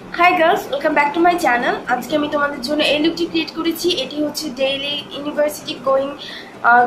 High girls, welcome back to my channel. আজকে আমি তোমাদের জন্য এই লুকটি ক্রিয়েট করেছি। এটি হচ্ছে ডেইলি ইউনিভার্সিটি গোয়িং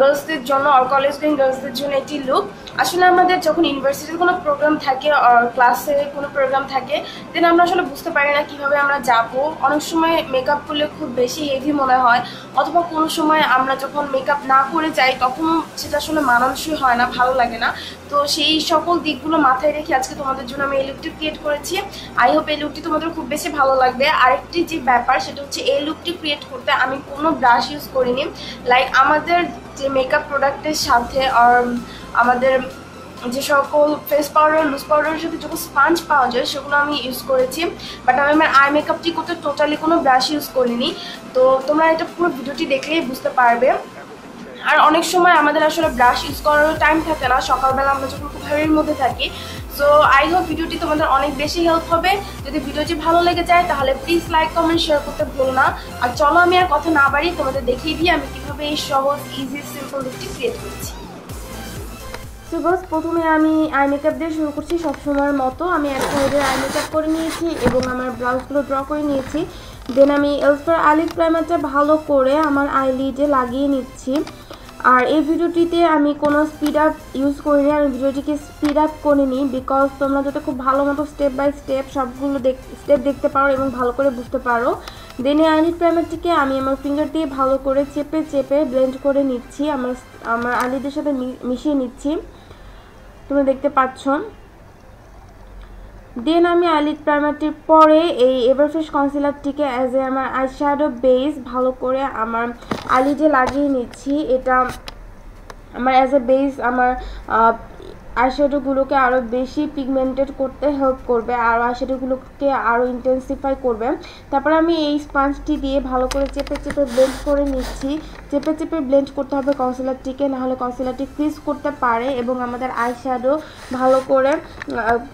গার্লসদের জন্য আর কলেজ গোয়িং গার্লসদের জন্য একটি লুক। আসলে আমাদের যখন ইউনিভার্সিটির কোনো প্রোগ্রাম থাকে আর ক্লাসে কোনো প্রোগ্রাম থাকে, দেন আমরা আসলে বুঝতে পারি না কিভাবে আমরা যাব। অনেক সময় মেকআপ করলে খুব বেশি হেভি মনে হয়, অথবা কোনো সময় আমরা যখন মেকআপ না করে যাই তখন সেটা আসলে মানানসই হয় না, ভালো লাগে না। তো সেই সকল দিকগুলো মাথায় রেখে আজকে তোমাদের জন্য আমি এই লুকটি ক্রিয়েট করেছি। আই হোপ এই লুকটি তোমাদের খুব বেশি ভালো লাগবে। আরেকটি যে ব্যাপার সেটা হচ্ছে এই লুকটি ক্রিয়েট করতে আমি কোনো ব্রাশ ইউজ করিনি। লাইক আমাদের যে মেকআপ প্রোডাক্টের সাথে আর আমাদের যে সকল ফেস পাউডার লুজ পাউডারের সাথে যখন স্পাঞ্জ পাওয়া যায় সেগুলো আমি ইউজ করেছি, বাট আমি আমার আই মেকআপটি করতে টোটালি কোনো ব্রাশ ইউজ করিনি। তো তোমরা এটা পুরো ভিডিওটি দেখলেই বুঝতে পারবে। আর অনেক সময় আমাদের আসলে ব্রাশ ইউজ করার টাইম থাকে না, সকালবেলা আমরা যখন খুব হারির মধ্যে থাকি। সো আই হোপ ভিডিওটি তোমাদের অনেক বেশি হেল্প হবে। যদি ভিডিওটি ভালো লেগে যায় তাহলে প্লিজ লাইক কমেন্ট শেয়ার করতে ভুলো না। আর চলো আমি আর কথা না বাড়ি তোমাদের দেখিয়ে দিই আমি কিভাবে এই সহজ ইজি সিম্পল লুকটি ক্রিয়েট করছি। সো গাইস, প্রথমে আমি আই মেকআপ দিয়ে শুরু করছি। সবসময়ের মতো আমি এক সাইডে আই মেকআপ করে নিয়েছি এবং আমার ব্লাউজগুলো ড্র করে নিয়েছি। দেন আমি এলফার আইলিড প্রাইমারটা ভালো করে আমার আইলিডে লাগিয়ে নিচ্ছি। আর এই ভিডিওটিতে আমি কোনো স্পিড আপ ইউজ করিনি, আমি ভিডিওটিকে স্পিড আপ করিনি বিকজ তোমরা যাতে খুব ভালো মতো স্টেপ বাই স্টেপ সবগুলো স্টেপ দেখতে পারো এবং ভালো করে বুঝতে পারো। দেন এই আইলিড প্রাইমারটিকে আমি আমার ফিঙ্গার দিয়ে ভালো করে চেপে চেপে ব্লেন্ড করে নিচ্ছি, আমার আইলিডের সাথে মিশিয়ে নিচ্ছি, তোমরা দেখতে পাচ্ছ। দেন আমি আইলিড প্রাইমারটির পরে এই এভারফ্রেশ কনসিলারটিকে অ্যাজ এ আমার আই শ্যাডো বেস ভালো করে আমার আইলিডে লাগিয়ে নিচ্ছি। এটা আমার অ্যাজ এ বেস আমার আইশ্যাডোগুলোকে আরও বেশি পিগমেন্টেড করতে হেল্প করবে আর আইশ্যাডোগুলোকে আরও ইন্টেন্সিফাই করবে। তারপর আমি এই স্পাঞ্জটি দিয়ে ভালো করে চেপে চেপে ব্লেন্ড করে নিচ্ছি। চেপে চেপে ব্লেন্ড করতে হবে কনসিলারটিকে, নাহলে কনসিলারটি ফ্রিজ করতে পারে এবং আমাদের আইশ্যাডো ভালো করে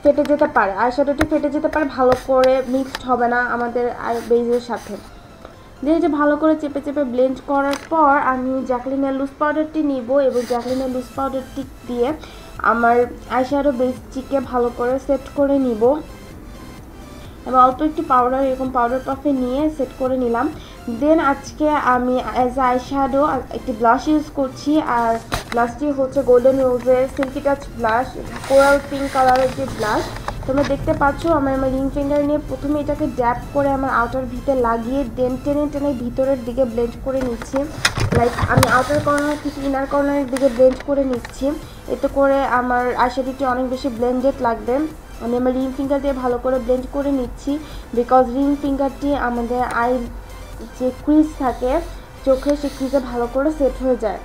ফেটে যেতে পারে, আইশ্যাডোটি ফেটে যেতে পারে, ভালো করে মিক্সড হবে না আমাদের আই বেসের সাথে। যেহেতু ভালো করে চেপে চেপে ব্লেন্ড করার পর আমি জ্যাকলিনের লুজ পাউডারটি নিব এবং জ্যাকলিনের লুজ পাউডারটি দিয়ে আমার আইশ্যাডো বেসটিকে ভালো করে সেট করে নিব এবং অল্প একটু পাউডার এরকম পাউডার পাফে নিয়ে সেট করে নিলাম। দেন আজকে আমি অ্যাজ আইশ্যাডো একটি ব্লাশ ইউজ করছি, আর ব্লাশটি হচ্ছে গোল্ডেন রোজের silky touch blush, coral pink কালারের যে ব্লাশ। তোমরা দেখতে পাচ্ছ আমার রিং ফিঙ্গার নিয়ে প্রথমে এটাকে ড্যাপ করে আমার আউটার ভিতরে লাগিয়ে দেন টেনে টেনে ভিতরের দিকে ব্লেন্ড করে নিচ্ছি। লাইক আমি আউটার কর্নার থেকে ইনার কর্নারের দিকে ব্লেন্ড করে নিচ্ছি। এতে করে আমার আইশ্যাডোটি অনেক বেশি ব্লেন্ডেড লাগবে। আমি আমার রিং ফিঙ্গার দিয়ে ভালো করে ব্লেন্ড করে নিচ্ছি বিকজ রিং ফিঙ্গারটি আমাদের আই যে ক্রিজ থাকে চোখে, সেই ক্রিজে ভালো করে সেট হয়ে যায়।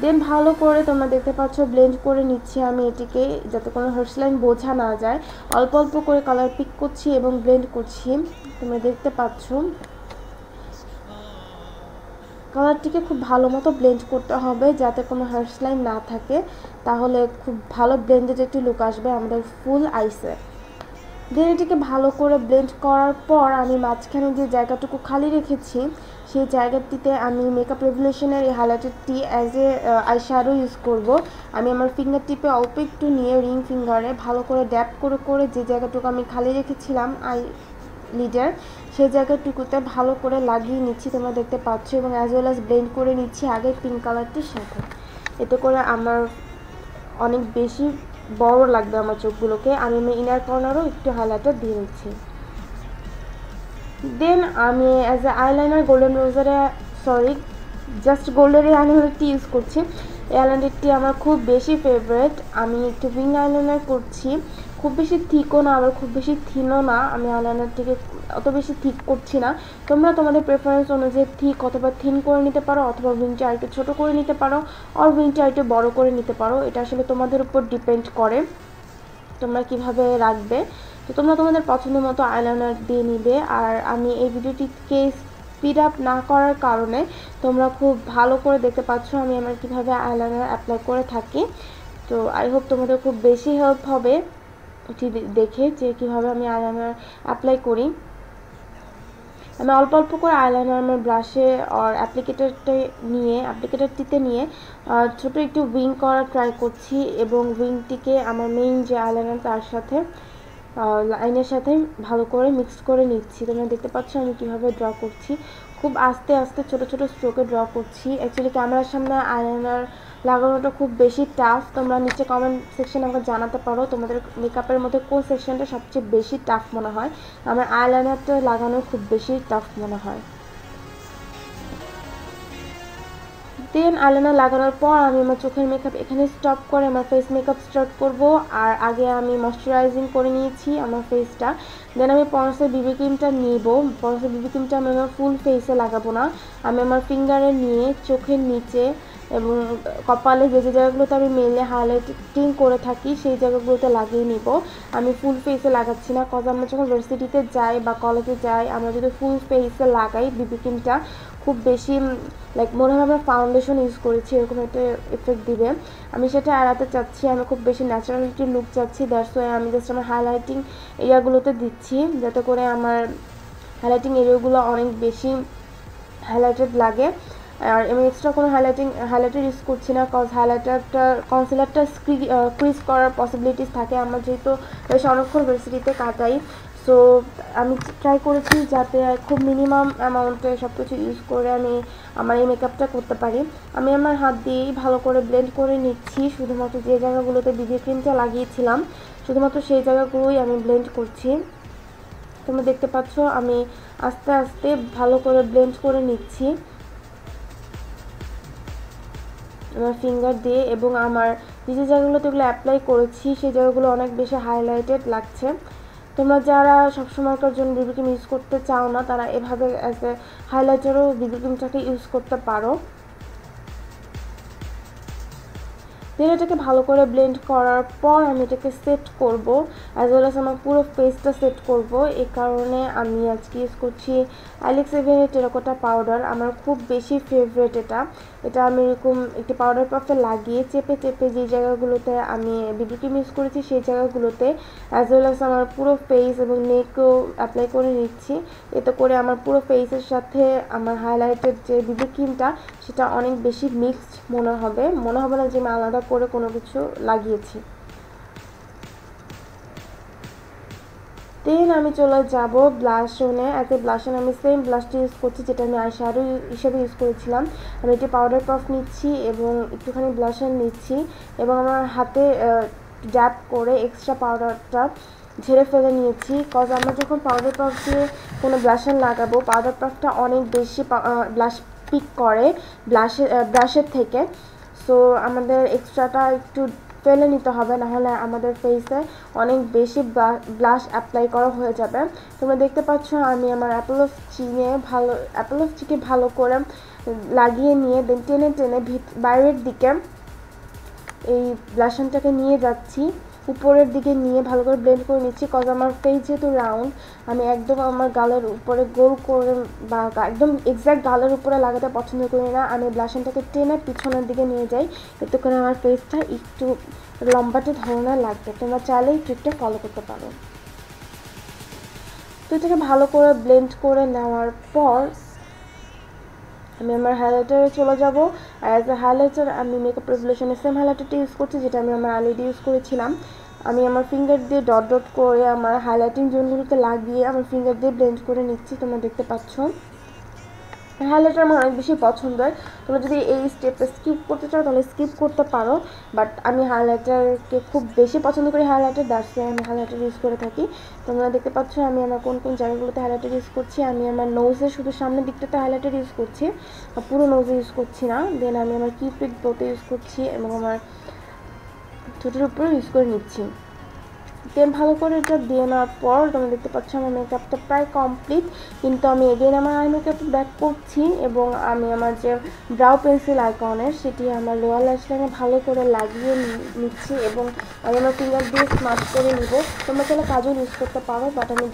দেন ভালো করে তোমরা দেখতে পাচ্ছ ব্লেন্ড করে নিচ্ছি আমি এটিকে, যাতে কোনো হার্স লাইন বোঝা না যায়। অল্প অল্প করে কালার পিক করছি এবং ব্লেন্ড করছি, তোমরা দেখতে পাচ্ছ। কালারটিকে খুব ভালো মতো ব্লেন্ড করতে হবে যাতে কোনো হার্স লাইন না থাকে, তাহলে খুব ভালো ব্লেন্ডেড একটি লুক আসবে আমাদের ফুল আইসে। দেন এটিকে ভালো করে ব্লেন্ড করার পর আমি মাঝখানে যে জায়গাটুকু খালি রেখেছি সেই জায়গাটিতে আমি মেকআপ রেভলিউশনের এই হাইলাইটারটি অ্যাজ এ আইশ্যাডো ইউজ করব। আমি আমার ফিঙ্গার টিপে অল্প একটু নিয়ে রিং ফিঙ্গারে ভালো করে ড্যাপ করে করে যে জায়গাটুকু আমি খালি রেখেছিলাম আই লিডার সেই জায়গাটুকুতে ভালো করে লাগিয়ে নিচ্ছি, তোমরা দেখতে পাচ্ছ, এবং অ্যাজ ওয়েল অ্যাজ ব্লেন্ড করে নিচ্ছি আগে পিঙ্ক কালারটির সাথে। এতে করে আমার অনেক বেশি বড় লাগবে আমার চোখগুলোকে। আমি ইনার কর্নারও একটু হাইলাইটার দিয়ে নিচ্ছি। দেন আমি অ্যাজ এ আইলাইনার গোল্ডেন রোজারে জাস্ট গোল্ডের আইলাইনারটি ইউজ করছি। এই আইলাইনারটি আমার খুব বেশি ফেভারিট। আমি একটু উইং আইলাইনার করছি, খুব বেশি থিকও না আবার খুব বেশি থিনও না। আমি আইলাইনারটিকে অত বেশি থিক করছি না। তোমরা তোমাদের প্রেফারেন্স অনুযায়ী থিক অথবা থিন করে নিতে পারো, অথবা উইংটি আরেকটু ছোটো করে নিতে পারো, আর উইংটি আরেকটু বড় করে নিতে পারো। এটা আসলে তোমাদের উপর ডিপেন্ড করে তোমরা কিভাবে রাখবে। তো তোমরা তোমাদের পছন্দ মতো আইলাইনার দিয়ে নিবে। আর আমি এই ভিডিওটিকে স্পিড আপ না করার কারণে তোমরা খুব ভালো করে দেখতে পাচ্ছ আমি আমার কীভাবে আইলাইনার অ্যাপ্লাই করে থাকি। তো আই হোপ তোমাদের খুব বেশি হেল্প হবে এটি দেখে যে কীভাবে আমি আইলাইনার অ্যাপ্লাই করি। আমি অল্প অল্প করে আইলাইনার আমার ব্রাশে আর অ্যাপ্লিকেটারটিতে নিয়ে ছোটো একটু উইং করার ট্রাই করছি এবং উইংটিকে আমার মেইন যে আইলাইনার তার সাথে লাইনের সাথে ভালো করে মিক্স করে নিচ্ছি। তোমরা দেখতে পাচ্ছ আমি কীভাবে ড্র করছি, খুব আস্তে আস্তে ছোট ছোট স্ট্রোকে ড্র করছি। অ্যাকচুয়ালি ক্যামেরার সামনে আইলাইনার লাগানোটা খুব বেশি টাফ। তোমরা নিচে কমেন্ট সেকশনে আমাকে জানাতে পারো তোমাদের মেকআপের মধ্যে কোন সেকশনটা সবচেয়ে বেশি টাফ মনে হয়। আমার আইলাইনারটা লাগানো খুব বেশি টাফ মনে হয়। দেন আইলাইনার লাগানোর পর আমি আমার চোখের মেকআপ এখানে স্টপ করে আমার ফেস মেকআপ স্টার্ট করব। আর আগে আমি ময়শ্চারাইজিং করে নিয়েছি আমার ফেসটা। দেন আমি পন্ডসের বিবি ক্রিমটা নিব। পন্ডসের বিবি ক্রিমটা আমি আমার ফুল ফেসে লাগাবো না, আমি আমার ফিঙ্গারে নিয়ে চোখের নিচে এবং কপালে যে যে জায়গাগুলোতে আমি মেনলি হাইলাইটিং করে থাকি সেই জায়গাগুলোতে লাগিয়ে নিব। আমি ফুল ফেসে লাগাচ্ছি না, কজ আমরা যখন ভার্সিটিতে যাই বা কলেজে যাই আমরা যদি ফুল ফেসে লাগাই বিবি ক্রিমটা খুব বেশি লাইক মনে হয় আমরা ফাউন্ডেশন ইউজ করেছি এরকম একটা এফেক্ট দিবে। আমি সেটা এড়াতে চাচ্ছি, আমি খুব বেশি ন্যাচারালিটি লুক চাচ্ছি। দ্যাটস ওয়াই আমি জাস্ট আমার হাইলাইটিং এরিয়াগুলোতে দিচ্ছি যাতে করে আমার হাইলাইটিং এরিয়াগুলো অনেক বেশি হাইলাইটেড লাগে। আর আমি এক্সট্রা কোনো হাইলাইটার ইউজ করছি না, কজ হাইলাইটারটা কনসিলারটা ক্রিজ করার পসিবিলিটিস থাকে আমার যেহেতু বেশ অনেকক্ষণ ভার্সিটিতে কাটাই। সো আমি ট্রাই করেছি যাতে খুব মিনিমাম অ্যামাউন্টে সব কিছু ইউজ করে আমি আমার এই মেকআপটা করতে পারি। আমি আমার হাত দিয়েই ভালো করে ব্লেন্ড করে নিচ্ছি, শুধুমাত্র যে জায়গাগুলোতে বিবি ক্রিমটা লাগিয়েছিলাম শুধুমাত্র সেই জায়গাগুলোই আমি ব্লেন্ড করছি। তোমরা দেখতে পাচ্ছ আমি আস্তে আস্তে ভালো করে ব্লেন্ড করে নিচ্ছি আমার ফিঙ্গার দিয়ে, এবং আমার যে জায়গাগুলোতে এগুলো অ্যাপ্লাই করেছি সেই জায়গাগুলো অনেক বেশি হাইলাইটেড লাগছে। তোমরা যারা সবসময়কার জন্য বিবি ক্রিম ইউজ করতে চাও না তারা এভাবে অ্যাজ এ হাইলাইটারও বিবি ক্রিমটাকে ইউজ করতে পারো। দেন এটাকে ভালো করে ব্লেন্ড করার পর আমি এটাকে সেট করব, অ্যাজ ওয়েল অ্যাজ আমার পুরো ফেসটা সেট করব। এই কারণে আমি আজকে ইউজ করছি আইলেক্স এভিয়ের টেরাকোটা পাউডার। আমার খুব বেশি ফেভারিট এটা আমি এরকম একটি পাউডার পাফে লাগিয়ে চেপে চেপে যে জায়গাগুলোতে আমি বিবি ক্রিম ইউজ করেছি সেই জায়গাগুলোতে অ্যাজ ওয়েল অ্যাজ আমার পুরো ফেস এবং নেকও অ্যাপ্লাই করে নিচ্ছি। এতে করে আমার পুরো ফেসের সাথে আমার হাইলাইটেড যে বিবি ক্রিমটা সেটা অনেক বেশি মিক্সড মনে হবে না যে আমি আলাদা করে কোনো কিছু লাগিয়েছি। দেন আমি চলে যাব ব্লাশনে। অ্যাজ এ ব্লাশন আমি সেম ব্লাশটি ইউজ করছি যেটা আমি আই শ্যাডো হিসেবে ইউজ করেছিলাম। আমি একটি পাউডার পাফ নিচ্ছি এবং একটুখানি ব্লাশন নিচ্ছি এবং আমার হাতে ড্যাপ করে এক্সট্রা পাউডারটা ঝেড়ে ফেলে নিয়েছি, কজ আমরা যখন পাউডার পাফ দিয়ে কোনো ব্লাশন লাগাবো পাউডার পাফটা অনেক বেশি ব্লাশ পিক করে ব্রাশের থেকে। সো আমাদের এক্সট্রাটা একটু ফেলে নিতে হবে, নাহলে আমাদের ফেসে অনেক বেশি ব্লাশ অ্যাপ্লাই করা হয়ে যাবে। তোমরা দেখতে পাচ্ছ আমি আমার অ্যাপল অফ চিকে ভালো করে লাগিয়ে নিয়ে দেন টেনে টেনে বাইরের দিকে এই ব্লাশনটাকে নিয়ে যাচ্ছি, উপরের দিকে নিয়ে ভালো করে ব্লেন্ড করে নিচ্ছি। কজ আমার ফেস যেহেতু রাউন্ড আমি একদম আমার গালের উপরে গোল করে বা একদম এক্স্যাক্ট গালের উপরে লাগাতে পছন্দ করি না, আমি ব্লাশনটাকে টেনে পিছনের দিকে নিয়ে যাই, এতে করে আমার ফেসটা একটু লম্বাটে ধরনের লাগবে। তোমরা চাইলেই ট্রিকটা ফলো করতে পারো। তো এটাকে ভালো করে ব্লেন্ড করে নেওয়ার পর আমি আমার হাইলাইটারে চলে যাব। অ্যাজ এ হাইলাইটার আমি মেকআপ রেভলিউশনের সেম হাইলাইটারটা ইউজ করছি যেটা আমি আমার আইলিডে ইউজ করেছিলাম। আমি আমার ফিঙ্গার দিয়ে ডট ডট করে আমার হাইলাইটিং জোনগুলোতে লাগিয়ে আমার ফিঙ্গার দিয়ে ব্লেন্ড করে নিচ্ছি। তোমরা দেখতে পাচ্ছ হাইলাইটার আমার অনেক বেশি পছন্দের। তোমরা যদি এই স্টেপটা স্কিপ করতে চাও তাহলে স্কিপ করতে পারো, বাট আমি হাইলাইটারকে খুব বেশি পছন্দ করি হাইলাইটার, দ্যাটস ওয়াই আমি হাইলাইটার ইউজ করে থাকি। তোমরা দেখতে পাচ্ছ আমি আমার কোন কোন জায়গাগুলোতে হাইলাইটার ইউজ করছি। আমি আমার নোজের শুধু সামনের দিকটাতে হাইলাইটার ইউজ করছি, পুরো নোজে ইউজ করছি না। দেন আমি আমার কিউপিড বোতে ইউজ করছি এবং আমার ঠোঁটের উপরে ইউজ করে নিচ্ছি। দেন ভালো করে এটা দিয়ে নেওয়ার পর তোমরা দেখতে পাচ্ছ আমার মেকআপটা প্রায় কমপ্লিট, কিন্তু আমি এগেইন আমার আই মেকআপ ব্যাক করছি এবং আমি আমার যে ব্রাউ পেন্সিল আইকনের সেটি আমার লোয়ার ল্যাশ লাইনে ভালো করে লাগিয়ে নিচ্ছি এবং আমি আমার ফিঙ্গার দিয়ে স্মার্ট করে নিব। তোমরা চাইলে কাজল ইউজ করতে পারো, বাট আমি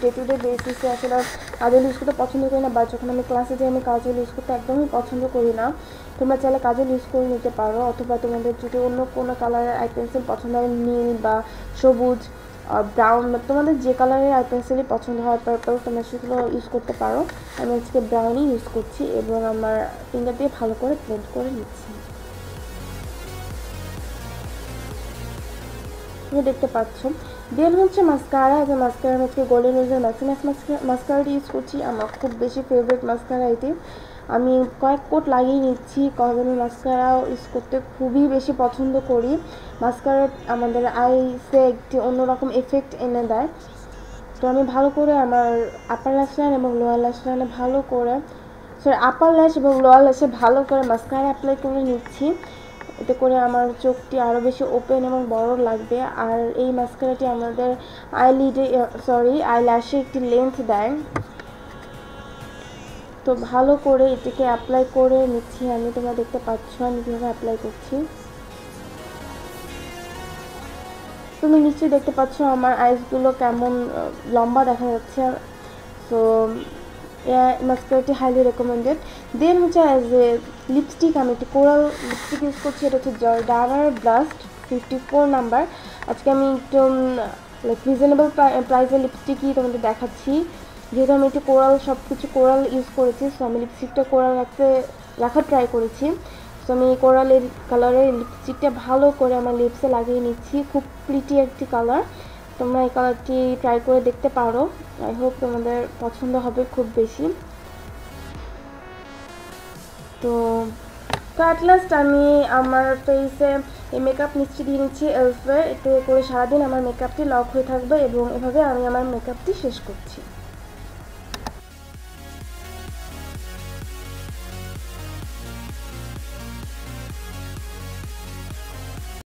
ডে টু ডে বেসিসে আসলে কাজল ইউজ করতে পছন্দ করি না, বা যখন আমি ক্লাসে যাই আমি কাজল ইউজ করতে একদমই পছন্দ করি না। তোমরা চাইলে কাজল ইউজ করে নিতে পারো, অথবা তোমাদের যদি অন্য কোনো কালারের আই পেন্সিল পছন্দ হয়, নীল বা সবুজ ব্রাউন, তোমাদের যে কালারের আই পেন্সিলই পছন্দ হয়, পার্পল, তোমরা সেগুলো ইউজ করতে পারো। আমি আজকে ব্রাউনই ইউজ করছি এবং আমার ফিঙ্গার দিয়ে ভালো করে ব্লেন্ড করে নিচ্ছি। তো তুমি দেখতে পাচ্ছ। দেন হচ্ছে মাস্কারা, যে মাস্কারা হচ্ছে গোল্ডেন রোজের ম্যাক্সিমাস মাস্কারাটি ইউজ করছি। আমার খুব বেশি ফেভারিট মাস্কারা এটি। আমি কয়েক কোট লাগিয়ে নিচ্ছি, কারণ আমি মাস্কারা ইউজ করতে খুবই বেশি পছন্দ করি। মাস্কারা আমাদের আইসে একটি অন্যরকম এফেক্ট এনে দেয়। তো আমি ভালো করে আমার আপার ল্যাশ লাইন এবং লোয়ার ল্যাশ লাইনে ভালো করে, সরি আপার ল্যাশ এবং লোয়ার ল্যাশে ভালো করে মাস্কারা অ্যাপ্লাই করে নিচ্ছি। এতে করে আমার চোখটি আরও বেশি ওপেন এবং বড় লাগবে। আর এই মাস্কারাটি আমাদের আই ল্যাশে একটি লেন্থ দেয়। তো ভালো করে এটিকে অ্যাপ্লাই করে নিচ্ছি আমি। তোমরা দেখতে পাচ্ছ আমি কীভাবে অ্যাপ্লাই করছি। তুমি নিশ্চয়ই দেখতে পাচ্ছ আমার আইসগুলো কেমন লম্বা দেখা যাচ্ছে। তো মাস্কারাটি হাইলি রেকমেন্ডেড। দেন হচ্ছে অ্যাজ এ লিপস্টিক আমি একটি কোরাল লিপস্টিক ইউজ করছি। এটা হচ্ছে জর্ডানার ব্লাস্ট 54 নাম্বার। আজকে আমি একটু রিজনেবল প্রাইসের লিপস্টিকই তোমাদের দেখাচ্ছি, যেহেতু আমি একটু কোরাল সব কিছু কোরাল ইউজ করেছি। সো আমি লিপস্টিকটা কোরাল রাখার ট্রাই করেছি। সো আমি কোরালের কালারের লিপস্টিকটা ভালো করে আমার লিপসে লাগিয়ে নিচ্ছি। খুব প্রিটি একটি কালার, তোমরা এই কালারটি ট্রাই করে দেখতে পারো। আই হোপ তোমাদের পছন্দ হবে খুব বেশি। তো অ্যাট লাস্ট আমি আমার ফেসে এই মেকআপ মিষ্টি দিয়ে নিচ্ছি এলফে। এতে করে সারাদিন আমার মেকআপটি লক হয়ে থাকবে এবং এভাবে আমি আমার মেকআপটি শেষ করছি।